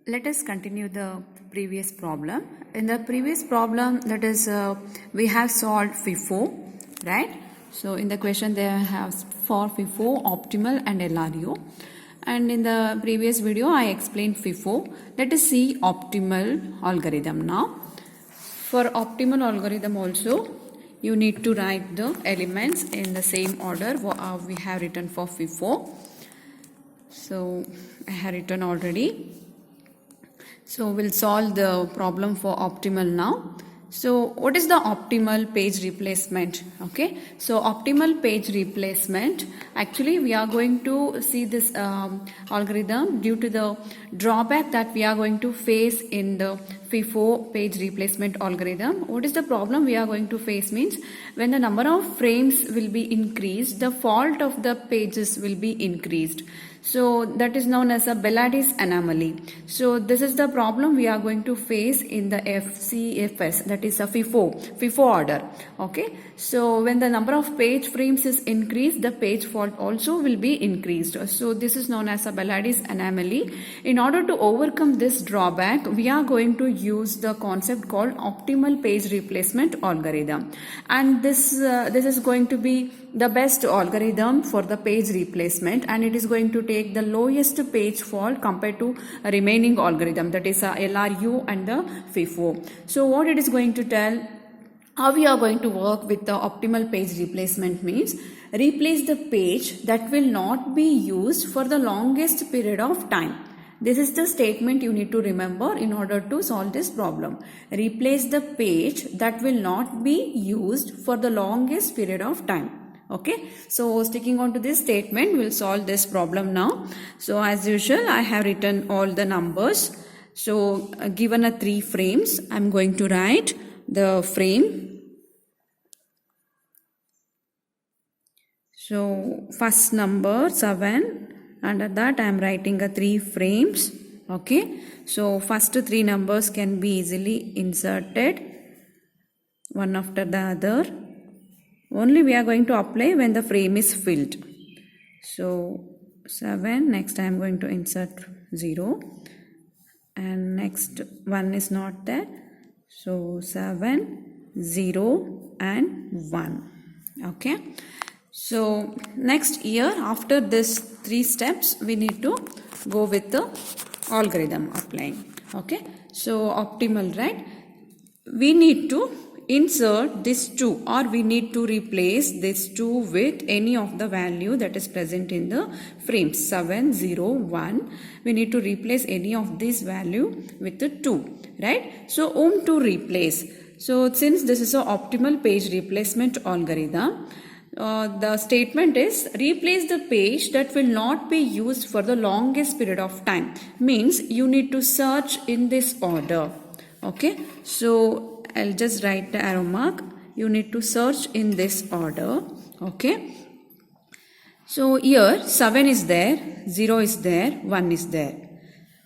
Let us continue the previous problem. In the previous problem, that is, we have solved FIFO, right? So in the question they have for FIFO, optimal and LRU. And in the previous video, I explained FIFO. Let us see optimal algorithm now. For optimal algorithm also, you need to write the elements in the same order we have written for FIFO. So I have written already. So we'll solve the problem for optimal now. So what is the optimal page replacement? Okay, so optimal page replacement, actually we are going to see this algorithm due to the drawback that we are going to face in the FIFO page replacement algorithm. What is the problem we are going to face means when the number of frames will be increased, the fault of the pages will be increased. So that is known as a Belady's anomaly. So this is the problem we are going to face in the FCFS, that is a FIFO order. Okay. So when the number of page frames is increased, the page fault also will be increased. So this is known as a Belady's anomaly. In order to overcome this drawback, we are going to use the concept called optimal page replacement algorithm. And this is going to be the best algorithm for the page replacement, and it is going to take the lowest page fault compared to a remaining algorithm, that is LRU and the FIFO. So what it is going to tell, how we are going to work with the optimal page replacement means replace the page that will not be used for the longest period of time. This is the statement you need to remember in order to solve this problem. Replace the page that will not be used for the longest period of time. Okay, so sticking on to this statement, we'll solve this problem now. So as usual, I have written all the numbers. So given a 3 frames, I'm going to write the frame. So first number 7, under that I am writing a 3 frames. Okay, so first 3 numbers can be easily inserted one after the other. Only we are going to apply when the frame is filled. So 7, next I am going to insert 0, and next one is not there. So 7, 0 and 1. Okay. So next here, after this 3 steps, we need to go with the algorithm applying. Okay. So optimal, right? We need to insert this 2, or we need to replace this 2 with any of the value that is present in the frame 7, 0, 1. We need to replace any of this value with the 2, right? So to replace. So since this is an optimal page replacement algorithm, the statement is replace the page that will not be used for the longest period of time. Means you need to search in this order. Okay, so I'll just write the arrow mark. You need to search in this order. Okay. So here 7 is there, 0 is there, 1 is there.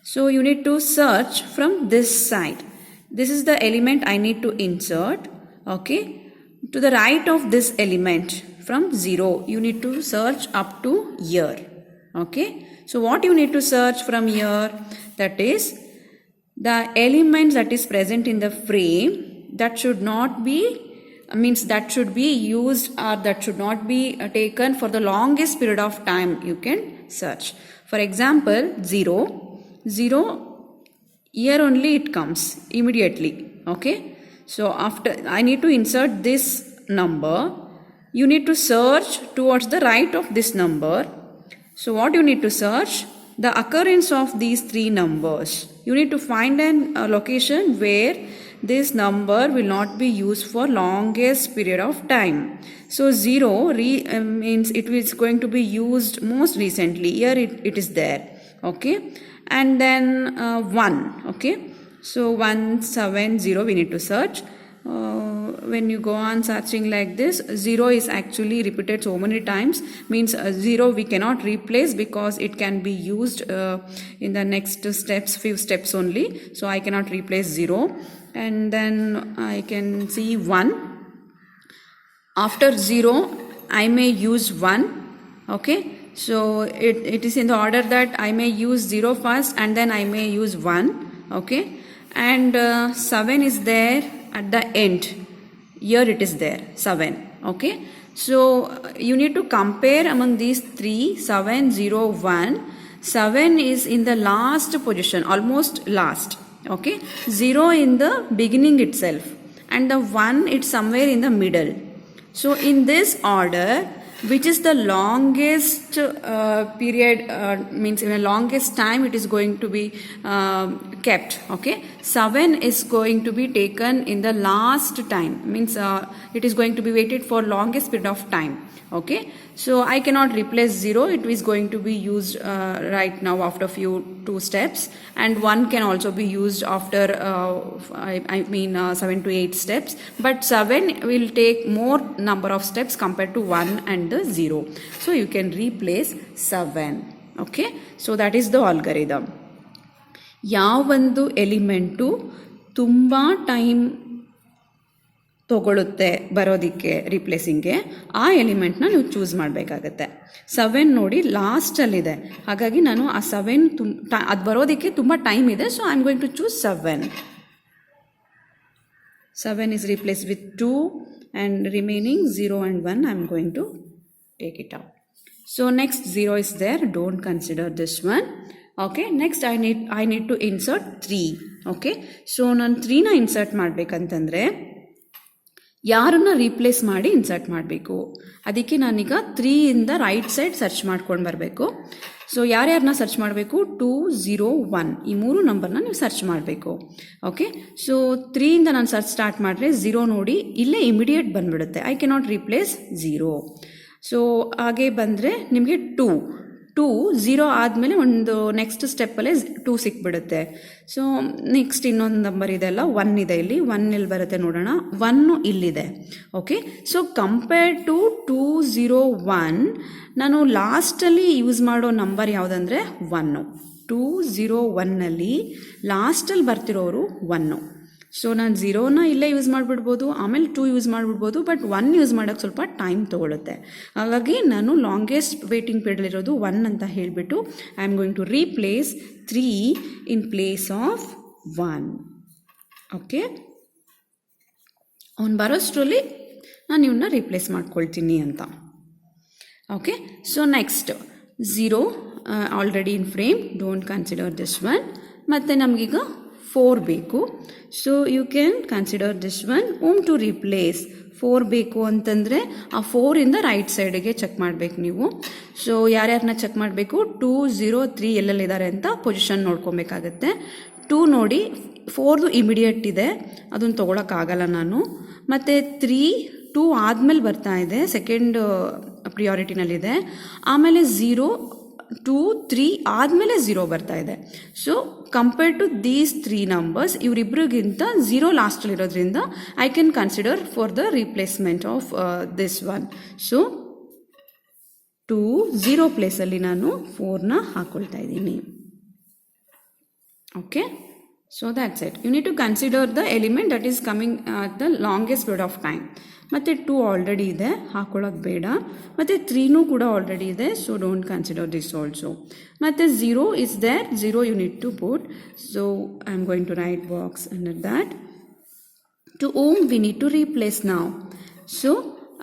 So you need to search from this side. This is the element I need to insert. Okay. To the right of this element from 0, you need to search up to here. Okay. So what you need to search from here, that is the element that is present in the frame that should not be, that should be used, or that should not be taken for the longest period of time. You can search. For example, 0, here only it comes immediately. Okay. So after I need to insert this number, you need to search towards the right of this number. So what you need to search? The occurrence of these 3 numbers. You need to find a location where this number will not be used for longest period of time. So 0 means it is going to be used most recently. Here it is there. Okay. And then 1. Okay. So 1, 7, 0 we need to search. When you go on searching like this, 0 is actually repeated so many times, means 0 we cannot replace because it can be used in the next steps, few steps only. So I cannot replace 0. And then I can see 1. After 0, I may use 1. Okay. So it is in the order that I may use 0 first and then I may use 1. Okay, and 7 is there at the end. Here it is there, 7. Okay, so you need to compare among these three, 7, 0, 1. 7 is in the last position, almost last. Okay, 0 in the beginning itself, and the 1 it's somewhere in the middle. So in this order, which is the longest period, means in the longest time it is going to be kept. Okay, 7 is going to be taken in the last time, means it is going to be waited for longest period of time. Okay, so I cannot replace 0. It is going to be used right now after few 2 steps, and 1 can also be used after 7 to 8 steps, but 7 will take more number of steps compared to 1 and the 0. So you can replace 7. Okay, so that is the algorithm. ಯಾವೊಂದು element ತುಂಬ time ತೊಗೊಳುತ್ತೆ ಬರೋದಕ್ಕೆ ರಿಪ್ಲೇಸಿಂಗ್ಗೆ, ಆ ಎಲಿಮೆಂಟ್ನ ನೀವು choose ಮಾಡಬೇಕಾಗತ್ತೆ. 7 ನೋಡಿ ಲಾಸ್ಟಲ್ಲಿದೆ, ಹಾಗಾಗಿ ನಾನು ಆ 7 ಅದು ಬರೋದಕ್ಕೆ ತುಂಬ ಟೈಮ್ ಇದೆ. So I am going to choose 7. 7 is replaced with 2 and remaining 0 and 1 I am going to take it out. So next 0 is there, don't consider this one. Okay, next I need to insert 3. Okay, so ನಾನು 3ನ insert ಮಾಡಬೇಕಂತಂದರೆ ಯಾರನ್ನ replace ಮಾಡಿ insert ಮಾಡಬೇಕು, ಅದಕ್ಕೆ ನಾನೀಗ 3 ಇಂದ right side search ಮಾಡ್ಕೊಂಡು ಬರಬೇಕು. So ಯಾರ್ಯಾರನ್ನ search ಮಾಡಬೇಕು, 2, 0, 1 ಈ 3 ನಂಬರ್ನ ನೀವು ಸರ್ಚ್ ಮಾಡಬೇಕು. ಓಕೆ, ಸೊ 3 ಇಂದ ನಾನು ಸರ್ಚ್ ಸ್ಟಾರ್ಟ್ ಮಾಡಿದ್ರೆ 0 ನೋಡಿ ಇಲ್ಲೇ ಇಮಿಡಿಯೇಟ್ ಬಂದುಬಿಡುತ್ತೆ. I cannot replace 0. ಸೊ ಹಾಗೆ ಬಂದರೆ ನಿಮಗೆ 2, 0 ಆದಮೇಲೆ ಒಂದು ನೆಕ್ಸ್ಟ್ ಸ್ಟೆಪ್ಪಲ್ಲೇ 2 ಸಿಕ್ಬಿಡುತ್ತೆ. ಸೊ ನೆಕ್ಸ್ಟ್ ಇನ್ನೊಂದು ನಂಬರ್ ಇದೆಲ್ಲ 1 ಇದೆ, ಇಲ್ಲಿ 1 ಇಲ್ಲಿ ಬರುತ್ತೆ ನೋಡೋಣ, 1 ಇಲ್ಲಿದೆ. ಓಕೆ, ಸೊ ಕಂಪೇರ್ ಟು 2, 0, 1 ನಾನು ಲಾಸ್ಟಲ್ಲಿ ಯೂಸ್ ಮಾಡೋ ನಂಬರ್ ಯಾವುದಂದರೆ 1. 2, 0, 1ನಲ್ಲಿ ಲಾಸ್ಟಲ್ಲಿ ಬರ್ತಿರೋರು 1. ಸೊ ನಾನು 0ನ ಇಲ್ಲೇ ಯೂಸ್ ಮಾಡಿಬಿಡ್ಬೋದು, ಆಮೇಲೆ 2 ಯೂಸ್ ಮಾಡಿಬಿಡ್ಬೋದು, ಬಟ್ 1 ಯೂಸ್ ಮಾಡೋಕ್ಕೆ ಸ್ವಲ್ಪ ಟೈಮ್ ತೊಗೊಳುತ್ತೆ. ಹಾಗಾಗಿ ನಾನು ಲಾಂಗೆಸ್ಟ್ ವೇಟಿಂಗ್ ಪೀರಿಯಡ್ ಇರೋದು 1 ಅಂತ ಹೇಳಿಬಿಟ್ಟು I am going to replace 3 in place of 1. Okay, ಅವ್ನು ಬರೋಷ್ಟರಲ್ಲಿ ನಾನು ಇವನ್ನ ರೀಪ್ಲೇಸ್ ಮಾಡ್ಕೊಳ್ತೀನಿ ಅಂತ. Okay, so next 0 already in frame, don't consider this one. ಮತ್ತು ನಮಗೀಗ 4 ಬೇಕು. So you can consider this one. Um to replace 4 ಬೇಕು ಅಂತಂದರೆ ಆ 4 ಇಂದ ರೈಟ್ ಸೈಡಿಗೆ ಚೆಕ್ ಮಾಡಬೇಕು ನೀವು. ಸೊ ಯಾರ್ಯಾರನ್ನ ಚೆಕ್ ಮಾಡಬೇಕು, 2, 0, 3 ಎಲ್ಲೆಲ್ಲಿದ್ದಾರೆ ಅಂತ ಪೊಸಿಷನ್ ನೋಡ್ಕೊಬೇಕಾಗತ್ತೆ. 2 ನೋಡಿ 4ದು ಇಮಿಡಿಯೇಟ್ ಇದೆ, ಅದನ್ನು ತೊಗೊಳಕ್ಕಾಗಲ್ಲ ನಾನು. ಮತ್ತು 3, 2 ಆದಮೇಲೆ ಬರ್ತಾ ಇದೆ, ಸೆಕೆಂಡ್ ಪ್ರಿಯಾರಿಟಿನಲ್ಲಿದೆ. ಆಮೇಲೆ 0, 2, 3 ಆದಮೇಲೆ 0 ಬರ್ತಾ ಇದೆ. So compare to these 3 numbers ಇವರಿಬ್ರಿಗಿಂತ 0 ಲಾಸ್ಟಲ್ಲಿರೋದ್ರಿಂದ I can consider for the replacement of this one. So 2, 0 ಪ್ಲೇಸಲ್ಲಿ ನಾನು 4ನ ಹಾಕ್ಕೊಳ್ತಾ ಇದ್ದೀನಿ. Okay, so that's it. You need to consider the element that is coming at the longest period of time. ಮತ್ತು 2 already ಇದೆ, ಹಾಕೊಳ್ಳೋದು ಬೇಡ. ಮತ್ತು 3ನೂ ಕೂಡ ಆಲ್ರೆಡಿ ಇದೆ, so don't consider this also. ಮತ್ತು 0 is there, 0 you need to put. So I am going to write box under that. To whom we need to replace now. So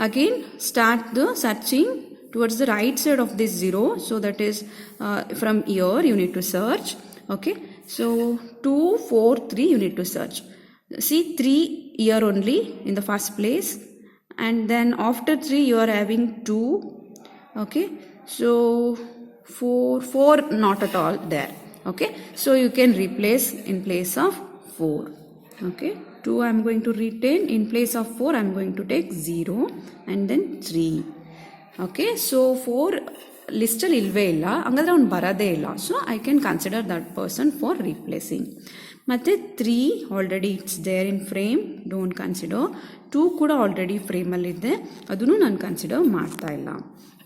again start the searching towards the right side of this 0. So that is from here you need to search. Okay, so 2, 4, 3 you need to search. See 3 here only in the first place, and then after 3 you are having 2. Okay, so 4 not at all there. Okay, so you can replace in place of 4. Okay, 2 I am going to retain, in place of 4 I am going to take 0 and then 3. Okay, so 4 ಲಿಸ್ಟಲ್ಲಿ ಇಲ್ಲವೇ ಇಲ್ಲ, ಹಂಗಾದ್ರೆ ಅವ್ನು ಬರೋದೇ ಇಲ್ಲ. So I can consider that person for replacing. ಮತ್ತು 3 already it's there in frame, don't consider. 2 ಕೂಡ already ಫ್ರೇಮಲ್ಲಿದೆ, ಅದನ್ನು ನಾನು ಕನ್ಸಿಡರ್ ಮಾಡ್ತಾ ಇಲ್ಲ.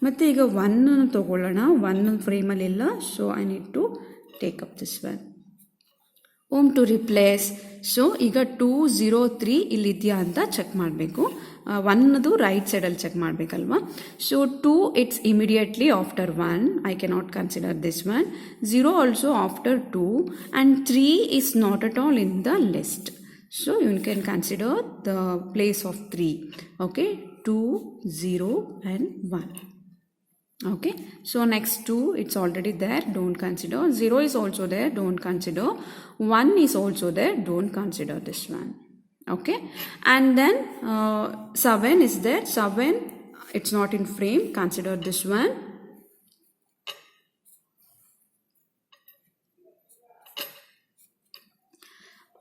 ಮತ್ತು ಈಗ 1 ತೊಗೊಳ್ಳೋಣ, 1 ಫ್ರೇಮಲ್ಲಿಲ್ಲ, so I need to take up this one. Um to replace. So ಈಗ 203 ಇಲ್ಲಿದೆಯಾ ಅಂತ ಚೆಕ್ ಮಾಡಬೇಕು. ಒನ್ದು ರೈಟ್ ಸೈಡಲ್ಲಿ ಚೆಕ್ ಮಾಡಬೇಕಲ್ವಾ. So 2 it's immediately after 1, I cannot consider this one. 0 also after 2 and 3 is not at all in the list. So you can consider the place of 3. Okay, 2, 0 and 1. Okay, so next 2 it's already there, don't consider. 0 is also there, don't consider. 1 is also there, don't consider this one. Okay, and then 7 is there. 7 it's not in frame, consider this one.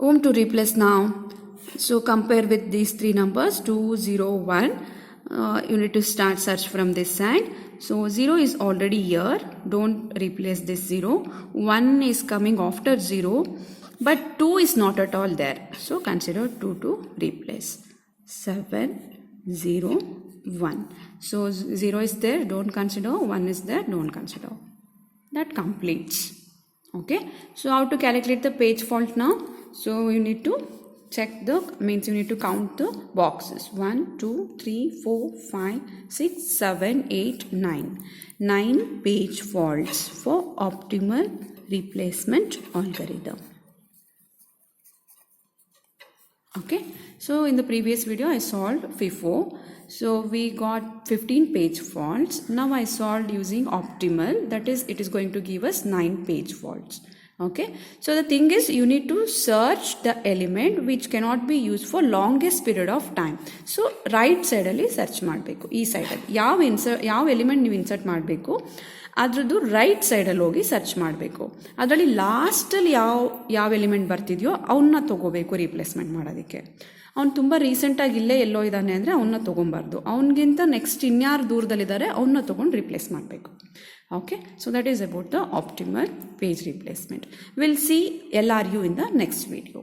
Home to replace now. So compare with these three numbers 2, 0, 1. You need to start search from this side. So 0 is already here, don't replace this 0. 1 is coming after 0, but 2 is not at all there, so consider 2 to replace. 7, 0, 1. So 0 is there, don't consider. 1 is there, don't consider. That completes. Okay, so how to calculate the page fault now? So you need to check you need to count the boxes. 1, 2, 3, 4, 5, 6, 7, 8, 9. 9 page faults for optimal replacement algorithm. Okay, so in the previous video I solved FIFO. So we got 15 page faults. Now I solved using optimal, that is it is going to give us 9 page faults. Okay, so the thing is you need to search the element which cannot be used for longest period of time. So right side ಅಲ್ಲಿ search ಮಾಡಬೇಕು. ಈ ಸೈಡಲ್ಲಿ ಯಾವ element ನೀವು insert ಮಾಡಬೇಕು ಅದರದ್ದು right ಸೈಡಲ್ಲಿ ಹೋಗಿ ಸರ್ಚ್ ಮಾಡಬೇಕು. ಅದರಲ್ಲಿ ಲಾಸ್ಟಲ್ಲಿ ಯಾವ ಎಲಿಮೆಂಟ್ ಬರ್ತಿದೆಯೋ ಅವನ್ನ ತೊಗೋಬೇಕು ರೀಪ್ಲೇಸ್ಮೆಂಟ್ ಮಾಡೋದಕ್ಕೆ. ಅವ್ನು ತುಂಬ ರೀಸೆಂಟಾಗಿ ಇಲ್ಲೇ ಎಲ್ಲೋ ಇದ್ದಾನೆ ಅಂದರೆ ಅವನ್ನ ತೊಗೊಬಾರ್ದು. ಅವನಿಗಿಂತ ನೆಕ್ಸ್ಟ್ ಇನ್ಯಾರು ದೂರದಲ್ಲಿದ್ದಾರೆ ಅವನ್ನ ತೊಗೊಂಡು ರಿಪ್ಲೇಸ್ ಮಾಡಬೇಕು. Okay, so that is about the optimal page replacement. We'll see LRU in the next video.